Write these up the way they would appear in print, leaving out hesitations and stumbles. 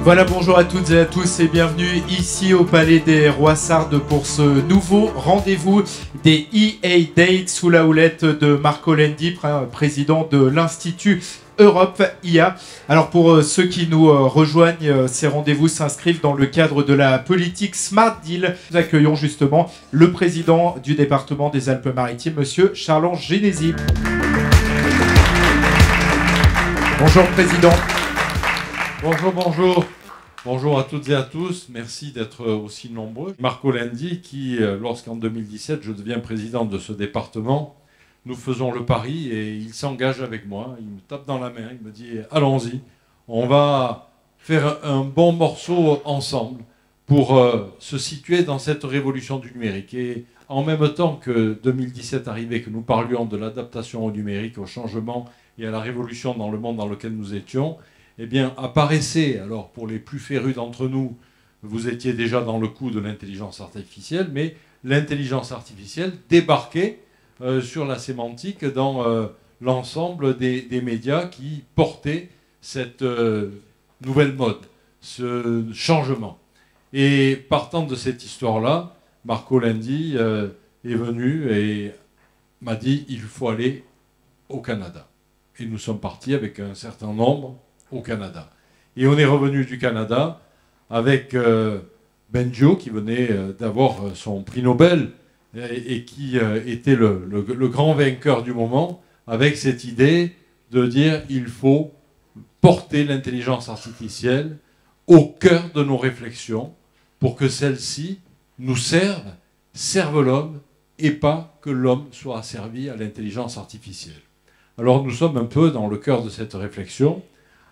Voilà, bonjour à toutes et à tous et bienvenue ici au Palais des Rois Sardes pour ce nouveau rendez-vous des EA Dates sous la houlette de Marco Lendi, président de l'Institut Europe IA. Alors pour ceux qui nous rejoignent, ces rendez-vous s'inscrivent dans le cadre de la politique Smart Deal. Nous accueillons justement le président du département des Alpes-Maritimes, monsieur Charles-Ange Genesi. Bonjour président. Bonjour, bonjour. Bonjour à toutes et à tous. Merci d'être aussi nombreux. Marco Lendi, qui, lorsqu'en 2017, je deviens président de ce département, nous faisons le pari et il s'engage avec moi. Il me tape dans la main, il me dit « Allons-y, on va faire un bon morceau ensemble pour se situer dans cette révolution du numérique. » Et en même temps que 2017 arrivait, que nous parlions de l'adaptation au numérique, au changement et à la révolution dans le monde dans lequel nous étions, eh bien, apparaissait, alors pour les plus férus d'entre nous, vous étiez déjà dans le coup de l'intelligence artificielle, mais l'intelligence artificielle débarquait sur la sémantique dans l'ensemble des médias qui portaient cette nouvelle mode, ce changement. Et partant de cette histoire-là, Marco Lendi est venu et m'a dit « il faut aller au Canada ». Et nous sommes partis avec un certain nombre au Canada. Et on est revenu du Canada avec Benjo, qui venait d'avoir son prix Nobel et qui était le grand vainqueur du moment, avec cette idée de dire il faut porter l'intelligence artificielle au cœur de nos réflexions pour que celle-ci nous serve l'homme et pas que l'homme soit asservi à l'intelligence artificielle. Alors nous sommes un peu dans le cœur de cette réflexion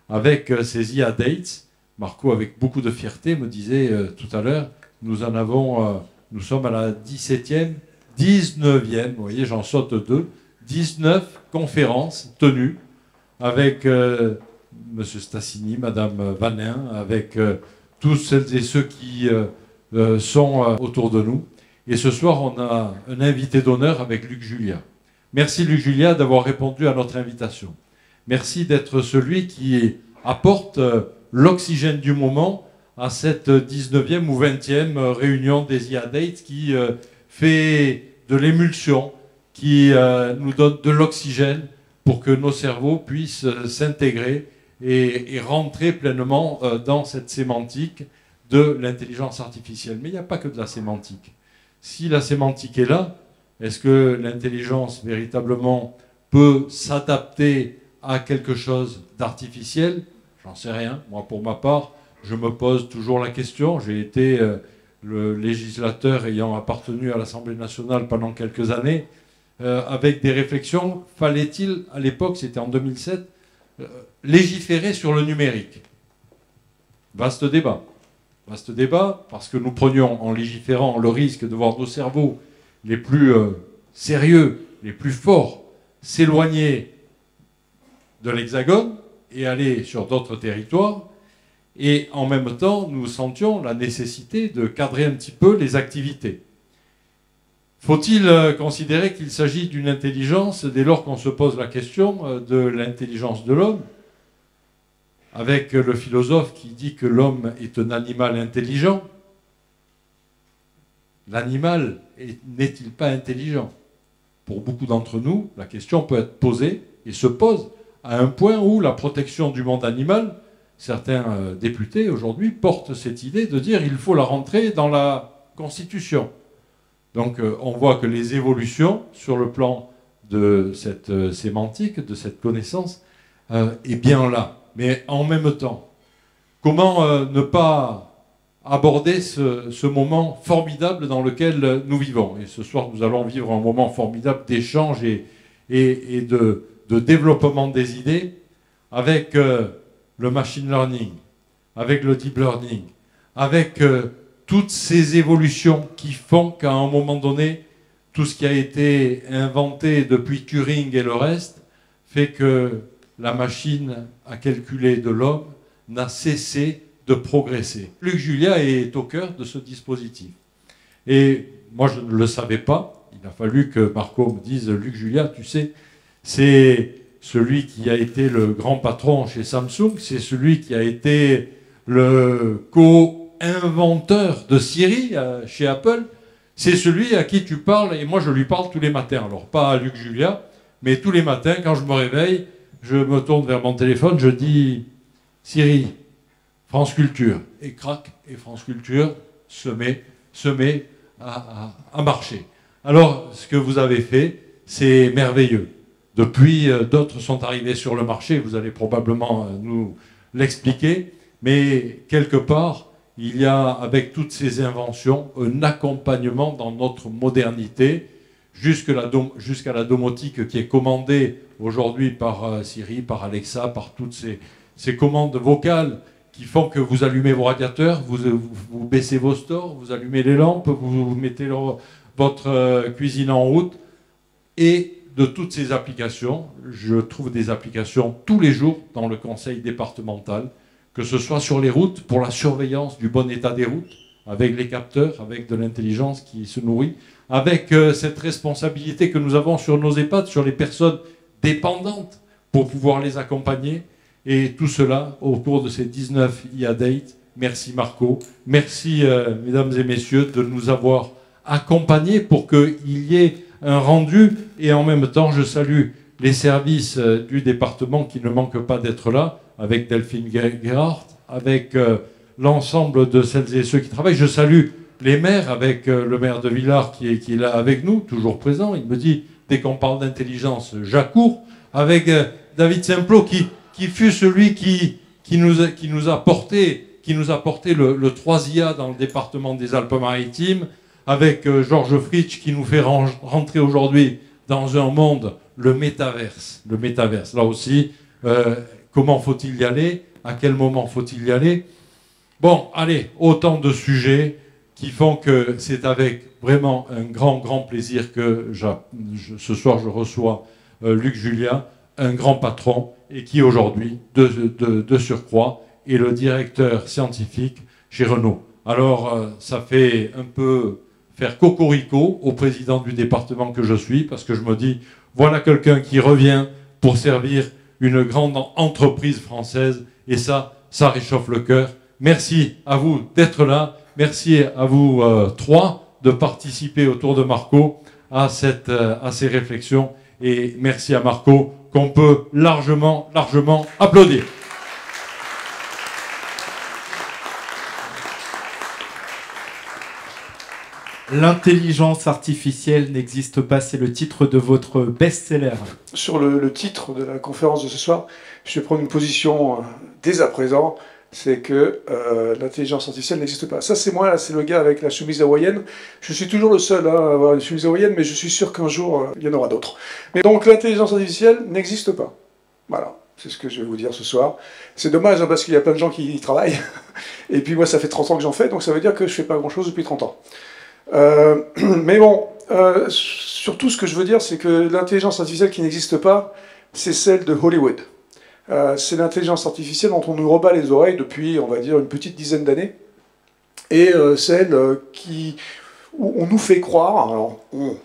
avec ces IA Dates. Marco, avec beaucoup de fierté, me disait tout à l'heure, nous sommes à la 17e, 19e, vous voyez, j'en saute 2, 19 conférences tenues avec M. Stassini, Mme Vanin, avec tous celles et ceux qui sont autour de nous. Et ce soir, on a un invité d'honneur avec Luc Julia. Merci Luc Julia d'avoir répondu à notre invitation. Merci d'être celui qui apporte l'oxygène du moment à cette 19e ou 20e réunion des IA Dates qui fait de l'émulsion, qui nous donne de l'oxygène pour que nos cerveaux puissent s'intégrer et rentrer pleinement dans cette sémantique de l'intelligence artificielle. Mais il n'y a pas que de la sémantique. Si la sémantique est là, est-ce que l'intelligence véritablement peut s'adapter à quelque chose d'artificiel? J'en sais rien. Moi, pour ma part, je me pose toujours la question. J'ai été le législateur ayant appartenu à l'Assemblée nationale pendant quelques années, avec des réflexions. Fallait-il, à l'époque, c'était en 2007, légiférer sur le numérique? Vaste débat. Vaste débat, parce que nous prenions, en légiférant, le risque de voir nos cerveaux les plus sérieux, les plus forts, s'éloigner de l'Hexagone et aller sur d'autres territoires. Et en même temps, nous sentions la nécessité de cadrer un petit peu les activités. Faut-il considérer qu'il s'agit d'une intelligence dès lors qu'on se pose la question de l'intelligence de l'homme, avec le philosophe qui dit que l'homme est un animal intelligent? L'animal n'est-il pas intelligent? Pour beaucoup d'entre nous, la question peut être posée et se pose à un point où la protection du monde animal, certains députés aujourd'hui portent cette idée de dire qu'il faut la rentrer dans la Constitution. Donc on voit que les évolutions sur le plan de cette sémantique, de cette connaissance, est bien là. Mais en même temps, comment ne pas aborder ce moment formidable dans lequel nous vivons? Et ce soir, nous allons vivre un moment formidable d'échange et de développement des idées avec le machine learning, avec le deep learning, avec toutes ces évolutions qui font qu'à un moment donné, tout ce qui a été inventé depuis Turing et le reste fait que la machine à calculer de l'homme n'a cessé de progresser. Luc Julia est au cœur de ce dispositif. Et moi, je ne le savais pas. Il a fallu que Marco me dise « Luc Julia, tu sais, c'est celui qui a été le grand patron chez Samsung, c'est celui qui a été le co-inventeur de Siri chez Apple, c'est celui à qui tu parles, et moi je lui parle tous les matins. Alors pas à Luc Julia, mais tous les matins, quand je me réveille, je me tourne vers mon téléphone, je dis « Siri, France Culture ». Et crac, et France Culture se met à marcher. Alors, ce que vous avez fait, c'est merveilleux. Depuis, d'autres sont arrivés sur le marché, vous allez probablement nous l'expliquer, mais quelque part, il y a, avec toutes ces inventions, un accompagnement dans notre modernité, jusqu'à la domotique qui est commandée aujourd'hui par Siri, par Alexa, par toutes ces commandes vocales qui font que vous allumez vos radiateurs, vous baissez vos stores, vous allumez les lampes, vous mettez votre cuisine en route. Et de toutes ces applications, je trouve des applications tous les jours dans le conseil départemental, que ce soit sur les routes, pour la surveillance du bon état des routes, avec les capteurs, avec de l'intelligence qui se nourrit, avec cette responsabilité que nous avons sur nos EHPAD, sur les personnes dépendantes, pour pouvoir les accompagner. Et tout cela au cours de ces 19 IA Dates. Merci Marco. Merci mesdames et messieurs de nous avoir accompagnés pour qu'il y ait un rendu. Et en même temps, je salue les services du département qui ne manquent pas d'être là, avec Delphine Gerhardt, avec l'ensemble de celles et ceux qui travaillent. Je salue les maires, avec le maire de Villars qui est là avec nous, toujours présent. Il me dit, dès qu'on parle d'intelligence, j'accours. Avec David Simplot qui fut celui qui nous a porté le 3 IA dans le département des Alpes-Maritimes, avec Georges Fritsch qui nous fait rentrer aujourd'hui dans un monde, le métaverse. Le métaverse, là aussi, comment faut-il y aller? À quel moment faut-il y aller? Bon, allez, autant de sujets qui font que c'est avec vraiment un grand plaisir que ce soir je reçois Luc Julia, un grand patron, et qui aujourd'hui, de surcroît, est le directeur scientifique chez Renault. Alors, ça fait un peu faire cocorico au président du département que je suis, parce que je me dis, voilà quelqu'un qui revient pour servir une grande entreprise française, et ça réchauffe le cœur. Merci à vous d'être là, merci à vous trois de participer autour de Marco à ces réflexions, et merci à Marco, qu'on peut largement applaudir. L'intelligence artificielle n'existe pas, c'est le titre de votre best-seller. Sur le titre de la conférence de ce soir, je vais prendre une position dès à présent, c'est que l'intelligence artificielle n'existe pas. Ça, c'est moi, là, c'est le gars avec la chemise hawaïenne. Je suis toujours le seul à avoir une chemise hawaïenne, mais je suis sûr qu'un jour, il y en aura d'autres. Mais donc, l'intelligence artificielle n'existe pas. Voilà, c'est ce que je vais vous dire ce soir. C'est dommage, hein, parce qu'il y a plein de gens qui y travaillent. Et puis moi, ça fait 30 ans que j'en fais, donc ça veut dire que je fais pas grand-chose depuis 30 ans. Mais bon, surtout ce que je veux dire, c'est que l'intelligence artificielle qui n'existe pas, c'est celle de Hollywood. C'est l'intelligence artificielle dont on nous rebat les oreilles depuis, on va dire, une petite dizaine d'années. Et celle où on nous fait croire, alors on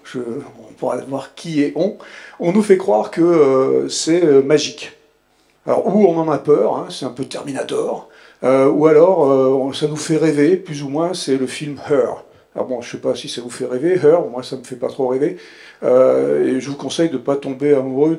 pourra voir qui est on nous fait croire que c'est magique. Alors, ou on en a peur, hein, c'est un peu Terminator, ou alors ça nous fait rêver, plus ou moins, c'est le film Her. Alors bon, je ne sais pas si ça vous fait rêver, Her, moi ça ne me fait pas trop rêver, et je vous conseille de ne pas tomber amoureux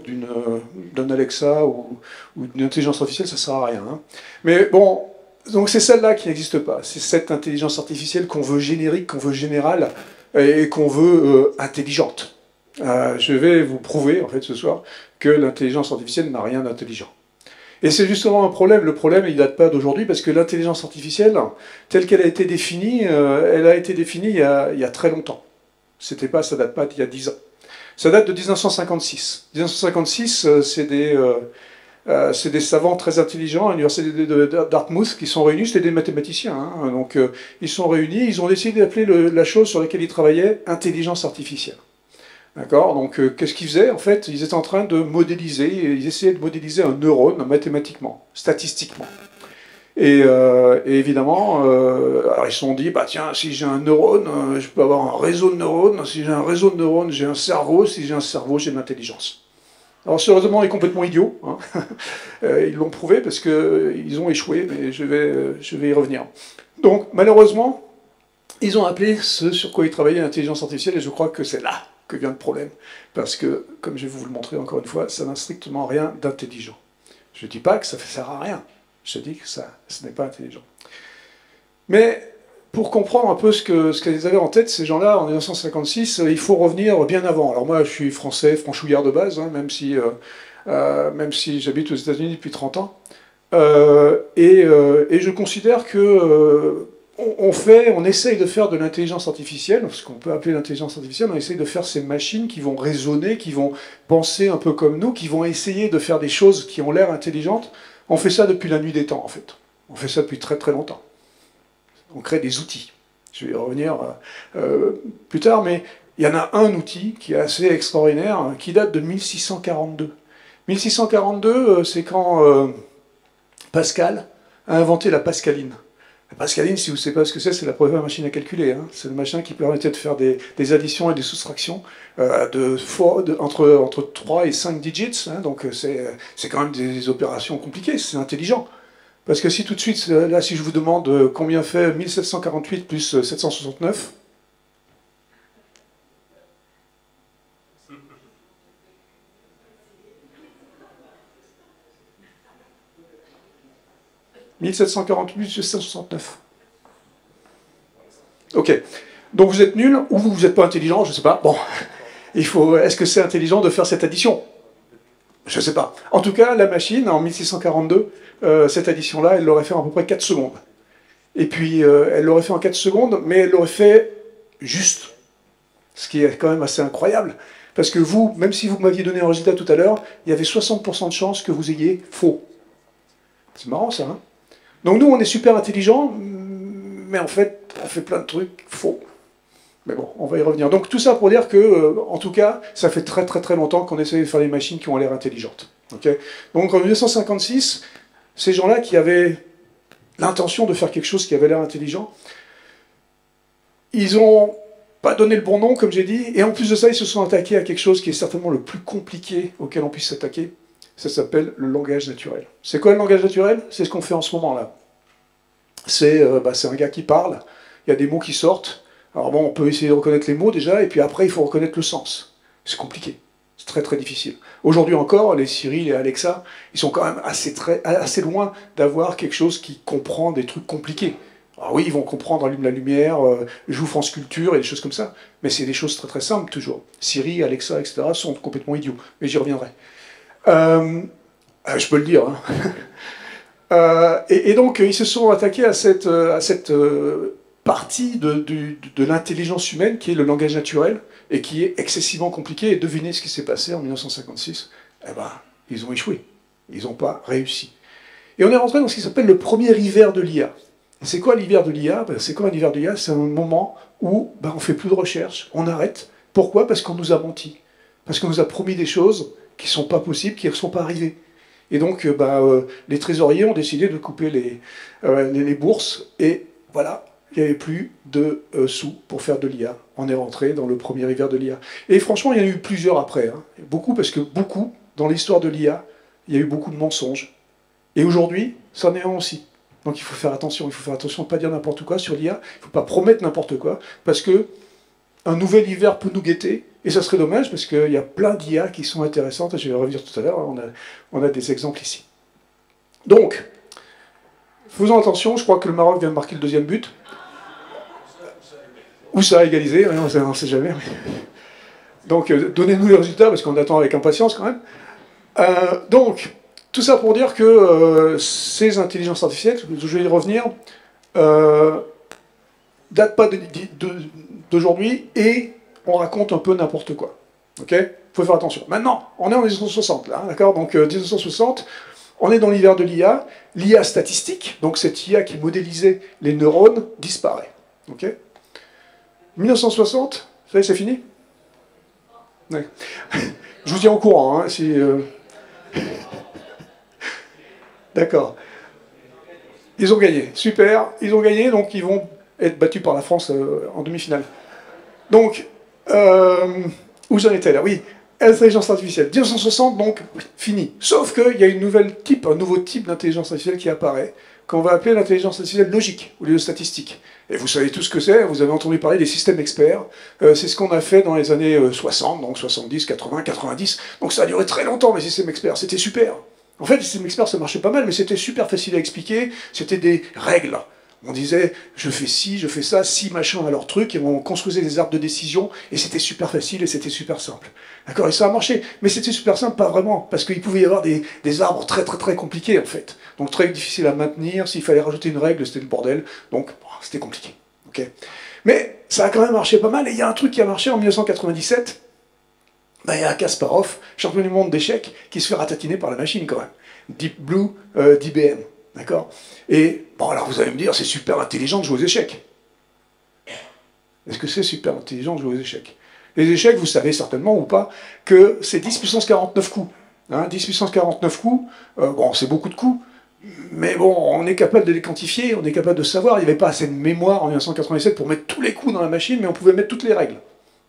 d'un Alexa ou d'une intelligence artificielle, ça ne sert à rien. Hein. Mais bon, donc c'est celle-là qui n'existe pas, c'est cette intelligence artificielle qu'on veut générique, qu'on veut générale, et qu'on veut intelligente. Je vais vous prouver, en fait, ce soir, que l'intelligence artificielle n'a rien d'intelligent. Et c'est justement un problème. Le problème, il ne date pas d'aujourd'hui, parce que l'intelligence artificielle, telle qu'elle a été définie, elle a été définie il y a très longtemps. Ça ne date pas d'il y a 10 ans. Ça date de 1956. 1956, c'est des savants très intelligents à l'université de Dartmouth qui sont réunis, c'était des mathématiciens. Hein, donc ils sont réunis, ils ont décidé d'appeler la chose sur laquelle ils travaillaient intelligence artificielle. D'accord. Donc, qu'est-ce qu'ils faisaient? En fait, ils étaient en train de modéliser, ils essayaient de modéliser un neurone mathématiquement, statistiquement. Et évidemment, alors ils se sont dit, bah tiens, si j'ai un neurone, je peux avoir un réseau de neurones. Si j'ai un réseau de neurones, j'ai un cerveau. Si j'ai un cerveau, j'ai de l'intelligence. Alors, sérieusement, est complètement idiot. Hein. Ils l'ont prouvé parce qu'ils ont échoué, mais je vais y revenir. Donc, malheureusement, ils ont appelé ce sur quoi ils travaillaient l'intelligence artificielle, et je crois que c'est là que vient le problème. Parce que, comme je vais vous le montrer encore une fois, ça n'a strictement rien d'intelligent. Je ne dis pas que ça ne sert à rien. Je dis que ce n'est pas intelligent. Mais pour comprendre un peu ce qu'ils avaient en tête, ces gens-là, en 1956, il faut revenir bien avant. Alors moi, je suis français, franchouillard de base, hein, même si j'habite aux États-Unis depuis 30 ans. Et je considère que on essaye de faire de l'intelligence artificielle, ce qu'on peut appeler l'intelligence artificielle, on essaye de faire ces machines qui vont raisonner, qui vont penser un peu comme nous, qui vont essayer de faire des choses qui ont l'air intelligentes. On fait ça depuis la nuit des temps, en fait. On fait ça depuis très très longtemps. On crée des outils. Je vais y revenir plus tard, mais il y en a un outil qui est assez extraordinaire, hein, qui date de 1642. 1642, c'est quand Pascal a inventé la pascaline. La pascaline, si vous ne savez pas ce que c'est la première machine à calculer. Hein. C'est le machin qui permettait de faire des additions et des soustractions entre 3 et 5 digits. Hein. Donc c'est quand même des opérations compliquées, c'est intelligent. Parce que si tout de suite, là, si je vous demande combien fait 1748 plus 769, « 1748 plus 769. » Ok. Donc vous êtes nul, ou vous n'êtes pas intelligent, je ne sais pas. Bon, est-ce que c'est intelligent de faire cette addition? Je ne sais pas. En tout cas, la machine, en 1642, cette addition-là, elle l'aurait fait en à peu près 4 secondes. Et puis, elle l'aurait fait en 4 secondes, mais elle l'aurait fait juste. Ce qui est quand même assez incroyable. Parce que vous, même si vous m'aviez donné un résultat tout à l'heure, il y avait 60% de chances que vous ayez faux. C'est marrant, ça, hein? Donc nous, on est super intelligents, mais en fait, on fait plein de trucs faux. Mais bon, on va y revenir. Donc tout ça pour dire que, en tout cas, ça fait très très très longtemps qu'on essaie de faire des machines qui ont l'air intelligentes. Okay. Donc en 1956, ces gens-là qui avaient l'intention de faire quelque chose qui avait l'air intelligent, ils n'ont pas donné le bon nom, comme j'ai dit, et en plus de ça, ils se sont attaqués à quelque chose qui est certainement le plus compliqué auquel on puisse s'attaquer. Ça s'appelle le langage naturel. C'est quoi le langage naturel? C'est ce qu'on fait en ce moment-là. C'est un gars qui parle, il y a des mots qui sortent. Alors bon, on peut essayer de reconnaître les mots déjà, et puis après, il faut reconnaître le sens. C'est compliqué. C'est très très difficile. Aujourd'hui encore, les Siri, les Alexa, ils sont quand même assez loin d'avoir quelque chose qui comprend des trucs compliqués. Alors oui, ils vont comprendre allume la lumière, joue France Culture et des choses comme ça, mais c'est des choses très très simples toujours. Siri, Alexa, etc. sont complètement idiots, mais j'y reviendrai. Je peux le dire. Hein. Et donc, ils se sont attaqués à cette partie de l'intelligence humaine qui est le langage naturel et qui est excessivement compliqué. Et devinez ce qui s'est passé en 1956. Eh ben, ils ont échoué. Ils n'ont pas réussi. Et on est rentré dans ce qui s'appelle le premier hiver de l'IA. C'est quoi l'hiver de l'IA? C'est quoi un hiver de l'IA? C'est un moment où on ne fait plus de recherche, on arrête. Pourquoi? Parce qu'on nous a menti. Parce qu'on nous a promis des choses qui ne sont pas possibles, qui ne sont pas arrivées. Et donc, les trésoriers ont décidé de couper les bourses, et voilà, il n'y avait plus de sous pour faire de l'IA. On est rentré dans le premier hiver de l'IA. Et franchement, il y en a eu plusieurs après. Hein. Beaucoup, parce que beaucoup, dans l'histoire de l'IA, il y a eu beaucoup de mensonges. Et aujourd'hui, c'en est un aussi. Donc il faut faire attention de ne pas dire n'importe quoi sur l'IA, il ne faut pas promettre n'importe quoi, parce que un nouvel hiver peut nous guetter, et ça serait dommage, parce qu'il y a plein d'IA qui sont intéressantes, et je vais revenir tout à l'heure, on a des exemples ici. Donc, faisons attention, je crois que le Maroc vient de marquer le deuxième but. Ou ça a égalisé, on ne sait jamais. Donc, donnez-nous les résultats, parce qu'on attend avec impatience quand même. Donc, tout ça pour dire que ces intelligences artificielles, je vais y revenir, datent pas d'aujourd'hui, et on raconte un peu n'importe quoi. Ok? Faut faire attention. Maintenant, on est en 1960, là, d'accord? Donc, 1960, on est dans l'hiver de l'IA. L'IA statistique, donc cette IA qui modélisait les neurones, disparaît. Ok? 1960, vous savez, c'est fini? Ouais. Je vous tiens au courant, hein, si... D'accord. Ils ont gagné, super, ils ont gagné, donc ils vont être battus par la France en demi-finale. Donc, où j'en étais là? Oui, Intelligence artificielle. 1960, donc, fini. Sauf qu'il y a un nouveau type d'intelligence artificielle qui apparaît, qu'on va appeler l'intelligence artificielle logique, au lieu de statistique. Et vous savez tout ce que c'est, vous avez entendu parler des systèmes experts. C'est ce qu'on a fait dans les années 60, donc 70, 80, 90. Donc ça a duré très longtemps, les systèmes experts. C'était super. En fait, les systèmes experts, ça marchait pas mal, mais c'était super facile à expliquer. C'était des règles. On disait, je fais ci, je fais ça, si machin à leur truc, et on construisait des arbres de décision, et c'était super facile, et c'était super simple. D'accord. Et ça a marché. Mais c'était super simple, pas vraiment, parce qu'il pouvait y avoir des arbres très très très compliqués, en fait. Donc très difficile à maintenir, s'il fallait rajouter une règle, c'était le bordel. Donc, c'était compliqué. Okay. Mais ça a quand même marché pas mal, et il y a un truc qui a marché en 1997, ben, il y a Kasparov, champion du monde d'échecs, qui se fait ratatiner par la machine quand même. Deep Blue d'IBM. D'accord. Et, bon, alors vous allez me dire, c'est super intelligent de jouer aux échecs. Est-ce que c'est super intelligent de jouer aux échecs? Les échecs, vous savez certainement ou pas, que c'est 10 puissance 49 coups. Hein, 10 puissance 49 coups, bon, c'est beaucoup de coups, mais bon, on est capable de les quantifier, on est capable de savoir. Il n'y avait pas assez de mémoire en 1997 pour mettre tous les coups dans la machine, mais on pouvait mettre toutes les règles.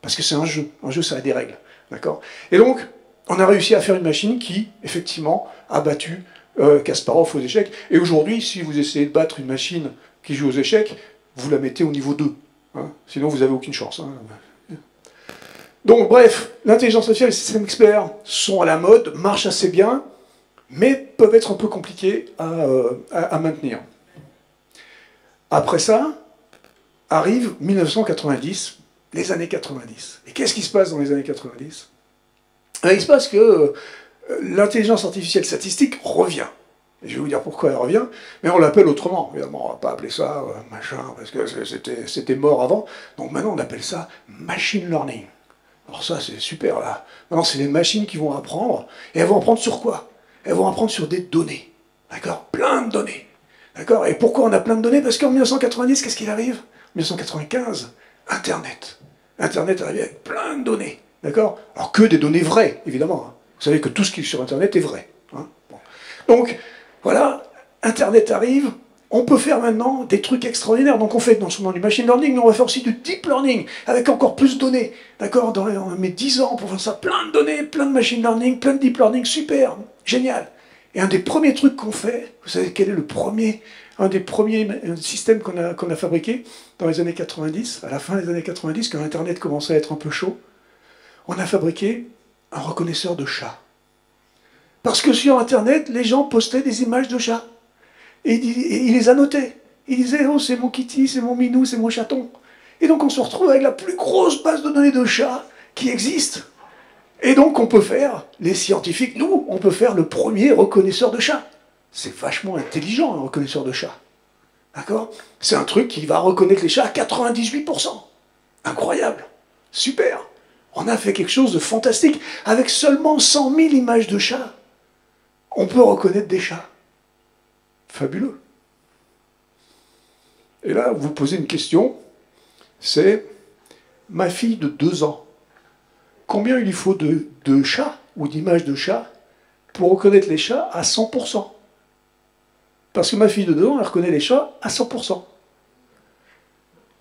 Parce que c'est un jeu. Un jeu, ça a des règles. D'accord. Et donc, on a réussi à faire une machine qui, effectivement, a battu Kasparov aux échecs. Et aujourd'hui, si vous essayez de battre une machine qui joue aux échecs, vous la mettez au niveau 2. Hein. Sinon, vous n'avez aucune chance. Hein. Donc, bref, l'intelligence artificielle et les systèmes experts sont à la mode, marchent assez bien, mais peuvent être un peu compliqués à maintenir. Après ça, arrive 1990, les années 90. Et qu'est-ce qui se passe dans les années 90? Il se passe que l'intelligence artificielle statistique revient. Et je vais vous dire pourquoi elle revient, mais on l'appelle autrement. Évidemment, on ne va pas appeler ça machin, parce que c'était mort avant. Donc maintenant, on appelle ça machine learning. Alors ça, c'est super, là. Maintenant, c'est les machines qui vont apprendre. Et elles vont apprendre sur quoi? Elles vont apprendre sur des données. D'accord? Plein de données. D'accord? Et pourquoi on a plein de données? Parce qu'en 1990, qu'est-ce qu'il arrive? 1995, Internet. Internet arrive avec plein de données. D'accord? Alors que des données vraies, évidemment. Hein. Vous savez que tout ce qui est sur Internet est vrai. Hein. Bon. Donc, voilà, Internet arrive, on peut faire maintenant des trucs extraordinaires. Donc on fait non seulement du machine learning, mais on va faire aussi du deep learning, avec encore plus de données. D'accord? On met 10 ans pour faire ça, plein de données, plein de machine learning, plein de deep learning, super, génial. Et un des premiers trucs qu'on fait, vous savez quel est un des premiers systèmes qu'on a fabriqué dans les années 90, à la fin des années 90, quand Internet commençait à être un peu chaud, on a fabriqué un reconnaisseur de chats. Parce que sur Internet, les gens postaient des images de chats. Et il les annotait. Il disait, oh, c'est mon kitty, c'est mon minou, c'est mon chaton. Et donc on se retrouve avec la plus grosse base de données de chats qui existe. Et donc on peut faire, les scientifiques, nous, on peut faire le premier reconnaisseur de chats. C'est vachement intelligent, un reconnaisseur de chats. D'accord? C'est un truc qui va reconnaître les chats à 98%. Incroyable. Super. On a fait quelque chose de fantastique. Avec seulement 100 000 images de chats, on peut reconnaître des chats. Fabuleux. Et là, vous posez une question, c'est ma fille de 2 ans. Combien il lui faut de chats ou d'images de chats pour reconnaître les chats à 100%? Parce que ma fille de 2 ans, elle reconnaît les chats à 100%.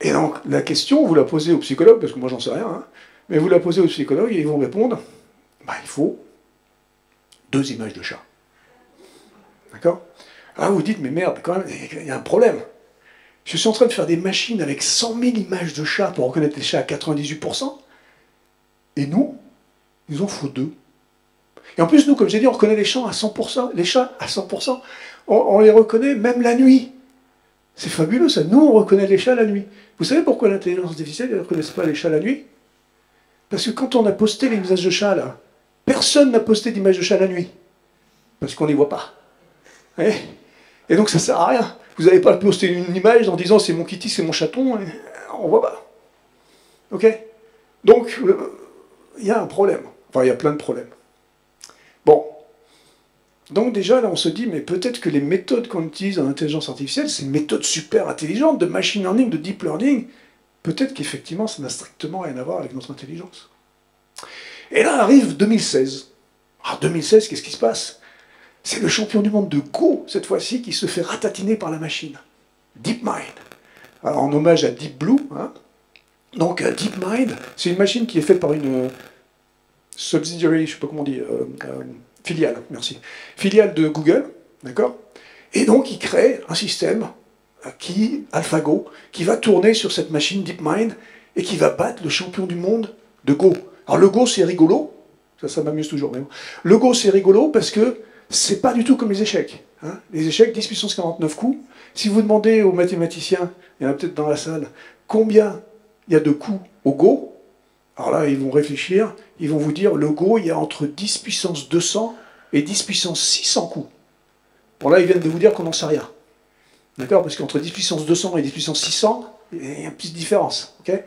Et donc, la question, vous la posez au psychologue, parce que moi, j'en sais rien, hein, mais vous la posez au psychologue et ils vont répondre, bah, il faut 2 images de chats. D'accord? Alors vous dites, mais merde, quand même, il y a un problème. Je suis en train de faire des machines avec 100 000 images de chats pour reconnaître les chats à 98%, et nous, il nous en faut 2. Et en plus, nous, comme j'ai dit, on reconnaît les chats à 100%, on les reconnaît même la nuit. C'est fabuleux, ça. Nous, on reconnaît les chats la nuit. Vous savez pourquoi l'intelligence artificielle ne reconnaît pas les chats la nuit? Parce que quand on a posté les images de chats, là, personne n'a posté d'images de chats la nuit. Parce qu'on ne les voit pas. Et donc ça ne sert à rien. Vous n'allez pas poster une image en disant c'est mon kitty, c'est mon chaton, on ne voit pas. Ok? Donc, il y a un problème. Enfin, il y a plein de problèmes. Bon. Donc déjà, là, on se dit, mais peut-être que les méthodes qu'on utilise en intelligence artificielle, c'est une méthode super intelligente de machine learning, de deep learning. Peut-être qu'effectivement, ça n'a strictement rien à voir avec notre intelligence. Et là arrive 2016. Alors 2016, qu'est-ce qui se passe? C'est le champion du monde de Go, cette fois-ci, qui se fait ratatiner par la machine. DeepMind. Alors, en hommage à Deep Blue. Hein. Donc, DeepMind, c'est une machine qui est faite par une subsidiary, je ne sais pas comment on dit, filiale, merci, filiale de Google, d'accord? Et donc, il crée un système AlphaGo, qui va tourner sur cette machine DeepMind et qui va battre le champion du monde de Go. Alors, le Go, c'est rigolo, ça m'amuse toujours, mais bon. Le Go, c'est rigolo parce que c'est pas du tout comme les échecs. Hein. Les échecs, 10 puissance 49 coups. Si vous demandez aux mathématiciens, il y en a peut-être dans la salle, combien il y a de coups au Go, alors là, ils vont réfléchir, ils vont vous dire, le Go, il y a entre 10 puissance 200 et 10 puissance 600 coups. Bon, là, ils viennent de vous dire qu'on n'en sait rien. D'accord? Parce qu'entre 10 puissance 200 et 10 puissance 600, il y a une petite différence. Okay,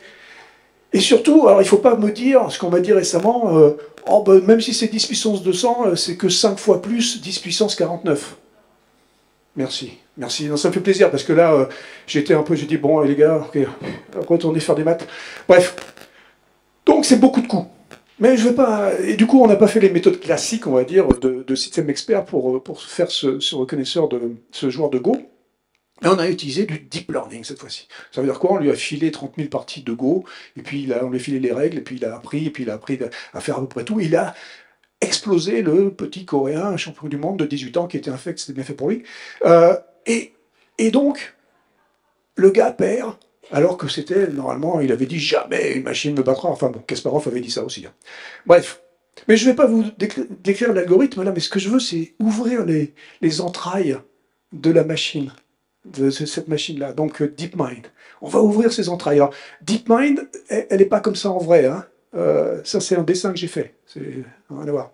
et surtout, alors il ne faut pas me dire, ce qu'on m'a dit récemment, oh, ben, même si c'est 10 puissance 200, c'est que 5 fois plus 10 puissance 49. Merci. Merci. Non, ça me fait plaisir, parce que là, j'ai dit, bon, les gars, okay, retournez faire des maths. Bref. Donc, c'est beaucoup de coups. Mais je ne vais pas... Et du coup, on n'a pas fait les méthodes classiques, on va dire, de système expert pour faire ce reconnaisseur ce joueur de Go. Et on a utilisé du deep learning cette fois-ci. Ça veut dire quoi? On lui a filé 30 000 parties de Go, et puis on lui a filé les règles, et puis il a appris à faire à peu près tout. Il a explosé le petit Coréen, champion du monde de 18 ans, qui était un fait que c'était bien fait pour lui. Et donc, le gars perd, alors que c'était, normalement, il avait dit jamais une machine me battra. Enfin bon, Kasparov avait dit ça aussi. Hein. Bref. Mais je ne vais pas vous décrire l'algorithme là, mais ce que je veux, c'est ouvrir les entrailles de la machine. De cette machine-là, donc DeepMind. On va ouvrir ses entrailles. Alors, DeepMind, elle n'est pas comme ça en vrai. Hein. Ça, c'est un dessin que j'ai fait. Rien à voir.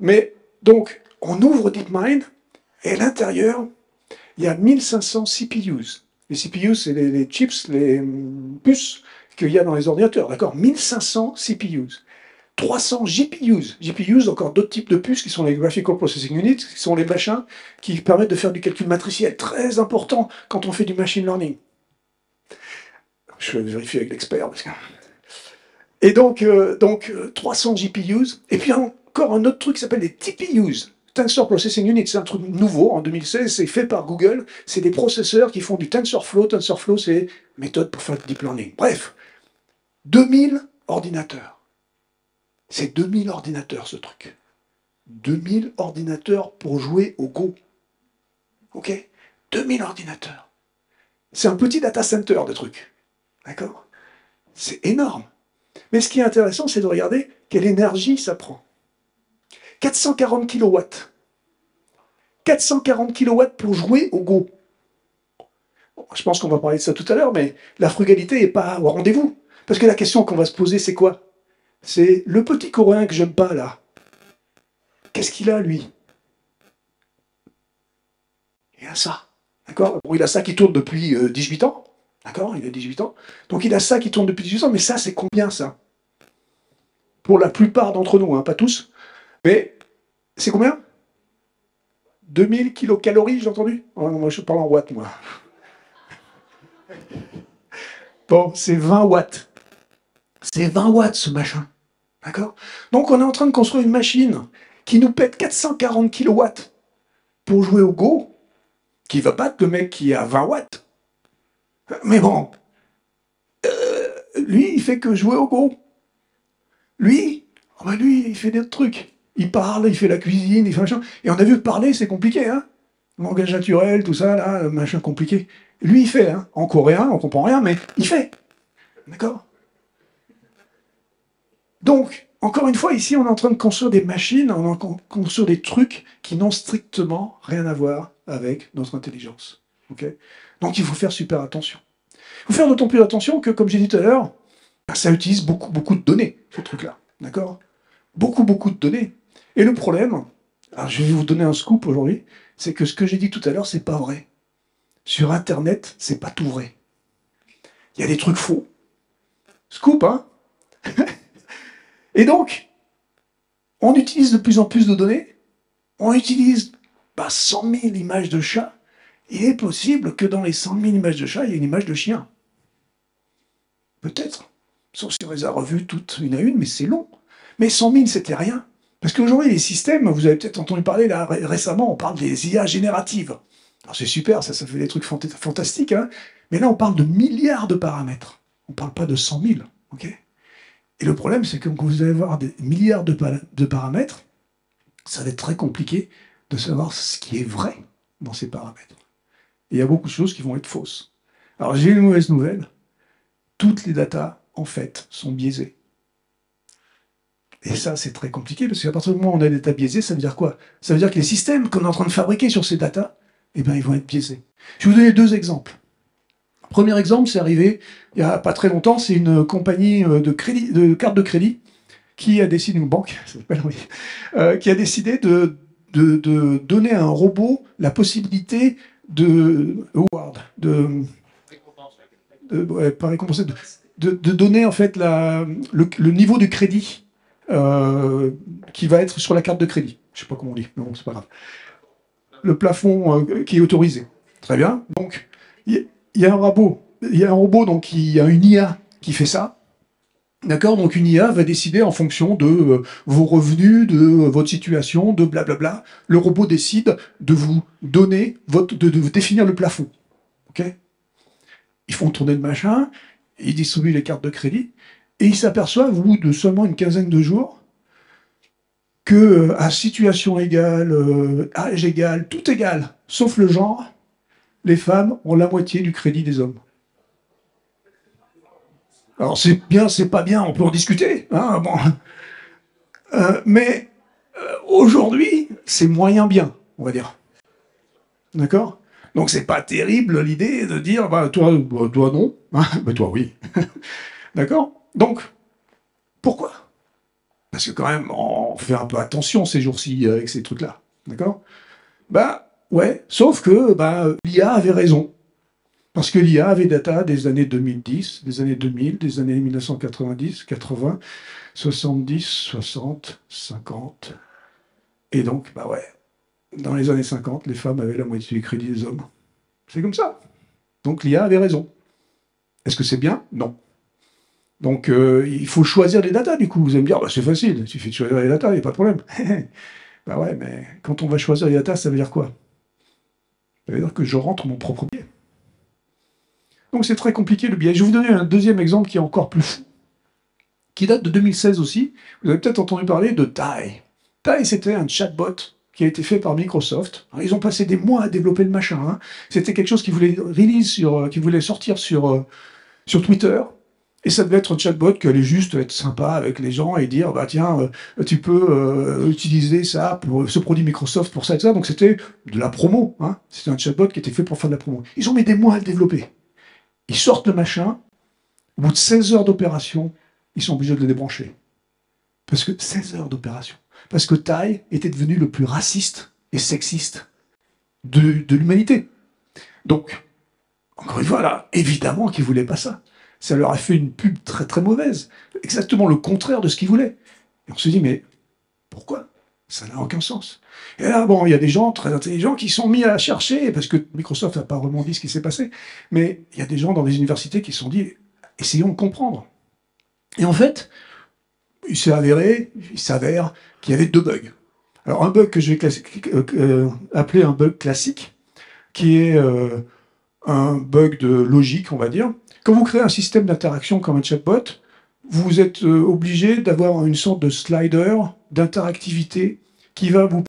Mais, donc, on ouvre DeepMind, et à l'intérieur, il y a 1500 CPUs. Les CPUs, c'est les chips, les puces qu'il y a dans les ordinateurs, d'accord? 1500 CPUs. 300 GPUs. GPUs, encore d'autres types de puces qui sont les Graphical Processing Units, qui sont les machins qui permettent de faire du calcul matriciel très important quand on fait du machine learning. Je vais vérifier avec l'expert. Parce que... Et donc 300 GPUs, et puis encore un autre truc qui s'appelle les TPUs, Tensor Processing Unit, c'est un truc nouveau en 2016, c'est fait par Google, c'est des processeurs qui font du TensorFlow. TensorFlow, c'est une méthode pour faire du deep learning. Bref, 2000 ordinateurs. C'est 2000 ordinateurs, ce truc. 2000 ordinateurs pour jouer au Go. Ok? 2000 ordinateurs. C'est un petit data center de trucs. D'accord? C'est énorme. Mais ce qui est intéressant, c'est de regarder quelle énergie ça prend. 440 kilowatts. 440 kilowatts pour jouer au Go. Bon, je pense qu'on va parler de ça tout à l'heure, mais la frugalité n'est pas au rendez-vous. Parce que la question qu'on va se poser, c'est quoi? C'est le petit Coréen que j'aime pas, là. Qu'est-ce qu'il a, lui? Il a ça. D'accord? Bon, il a ça qui tourne depuis 18 ans. D'accord? Il a 18 ans. Donc il a ça qui tourne depuis 18 ans. Mais ça, c'est combien, ça? Pour la plupart d'entre nous, hein, pas tous. Mais c'est combien? 2000 kilocalories, j'ai entendu? Oh, non, moi, je parle en watts, moi. Bon, c'est 20 watts. C'est 20 watts, ce machin. D'accord? Donc on est en train de construire une machine qui nous pète 440 kilowatts pour jouer au Go, qui va battre le mec qui est à 20 watts. Mais bon, lui, il fait que jouer au Go. Lui, oh ben lui, il fait des trucs. Il parle, il fait la cuisine, il fait machin. Et on a vu parler, c'est compliqué, hein? Langage naturel, tout ça, là, machin compliqué. Lui, il fait, hein? En coréen, on comprend rien, mais il fait. D'accord? Donc, encore une fois, ici, on est en train de construire des machines, on est en train de construire des trucs qui n'ont strictement rien à voir avec notre intelligence. Okay? Donc, il faut faire super attention. Il faut faire d'autant plus attention que, comme j'ai dit tout à l'heure, ça utilise beaucoup, beaucoup de données, ce truc-là. D'accord? Beaucoup, beaucoup de données. Et le problème, alors je vais vous donner un scoop aujourd'hui, c'est que ce que j'ai dit tout à l'heure, c'est pas vrai. Sur Internet, c'est pas tout vrai. Il y a des trucs faux. Scoop, hein? Et donc, on utilise de plus en plus de données, on utilise 100 000 images de chats, il est possible que dans les 100 000 images de chats, il y ait une image de chien. Peut-être. Sauf si on les a revues toutes une à une, mais c'est long. Mais 100 000, c'était rien. Parce qu'aujourd'hui, les systèmes, vous avez peut-être entendu parler là récemment, on parle des IA génératives. Alors c'est super, ça fait des trucs fantastiques, hein, mais là on parle de milliards de paramètres. On ne parle pas de 100 000, ok? Et le problème, c'est que quand vous allez avoir des milliards de paramètres, ça va être très compliqué de savoir ce qui est vrai dans ces paramètres. Et il y a beaucoup de choses qui vont être fausses. Alors j'ai une mauvaise nouvelle. Toutes les datas, en fait, sont biaisées. Et ça, c'est très compliqué, parce qu'à partir du moment où on a des datas biaisées, ça veut dire quoi? Ça veut dire que les systèmes qu'on est en train de fabriquer sur ces datas, eh ben, ils vont être biaisés. Je vais vous donner deux exemples. Premier exemple, c'est arrivé il n'y a pas très longtemps, c'est une compagnie de cartes de crédit qui a décidé, une banque, ça s'appelle, oui, qui a décidé de donner à un robot la possibilité de donner en fait le niveau du crédit qui va être sur la carte de crédit. Je sais pas comment on dit, mais bon, c'est pas grave. Le plafond qui est autorisé. Très bien. Donc, il y a un robot, donc il y a une IA qui fait ça. D'accord? Donc une IA va décider en fonction de vos revenus, de votre situation, de blablabla. Le robot décide de vous donner, de vous définir le plafond. Ok? Ils font tourner le machin, ils distribuent les cartes de crédit, et ils s'aperçoivent, au bout de seulement une quinzaine de jours, que à situation égale, âge égal, tout égal, sauf le genre, les femmes ont la moitié du crédit des hommes. Alors c'est bien, c'est pas bien, on peut en discuter, hein, bon. Mais aujourd'hui, c'est moyen bien, on va dire. D'accord? Donc c'est pas terrible l'idée de dire, bah toi non, hein, bah toi oui. D'accord? Donc, pourquoi? Parce que quand même, on fait un peu attention ces jours-ci avec ces trucs-là. D'accord? Bah ouais, sauf que l'IA avait raison. Parce que l'IA avait data des années 2010, des années 2000, des années 1990, 80, 70, 60, 50. Et donc, bah ouais, dans les années 50, les femmes avaient la moitié du crédit des hommes. C'est comme ça. Donc l'IA avait raison. Est-ce que c'est bien? Non. Donc il faut choisir les datas, du coup. Vous allez me dire, bah, c'est facile, il suffit de choisir les datas, il n'y a pas de problème. Bah ouais, mais quand on va choisir les datas, ça veut dire quoi? Ça veut dire que je rentre mon propre biais. Donc c'est très compliqué le biais. Je vais vous donner un deuxième exemple qui est encore plus fou, qui date de 2016 aussi. Vous avez peut-être entendu parler de TAI. TAI, c'était un chatbot qui a été fait par Microsoft. Alors, ils ont passé des mois à développer le machin. Hein. C'était quelque chose qui voulait sortir sur Twitter. Et ça devait être un chatbot qui allait juste être sympa avec les gens et dire, bah tiens, tu peux utiliser ça pour ce produit Microsoft pour ça et ça. Donc c'était de la promo. Hein. C'était un chatbot qui était fait pour faire de la promo. Ils ont mis des mois à le développer. Ils sortent le machin, au bout de 16 heures d'opération, ils sont obligés de le débrancher. Parce que 16 heures d'opération. Parce que TAI était devenu le plus raciste et sexiste de l'humanité. Donc, encore une fois, là, évidemment qu'ils ne voulaient pas ça. Ça leur a fait une pub très très mauvaise. Exactement le contraire de ce qu'ils voulaient. Et on se dit, mais pourquoi? Ça n'a aucun sens. Et là, bon, il y a des gens très intelligents qui sont mis à chercher, parce que Microsoft n'a pas vraiment dit ce qui s'est passé, mais il y a des gens dans les universités qui se sont dit, essayons de comprendre. Et en fait, il s'avère qu'il y avait deux bugs. Alors un bug que je vais appeler un bug classique, qui est un bug de logique, on va dire. Quand vous créez un système d'interaction comme un chatbot, vous êtes obligé d'avoir une sorte de slider d'interactivité qui va vous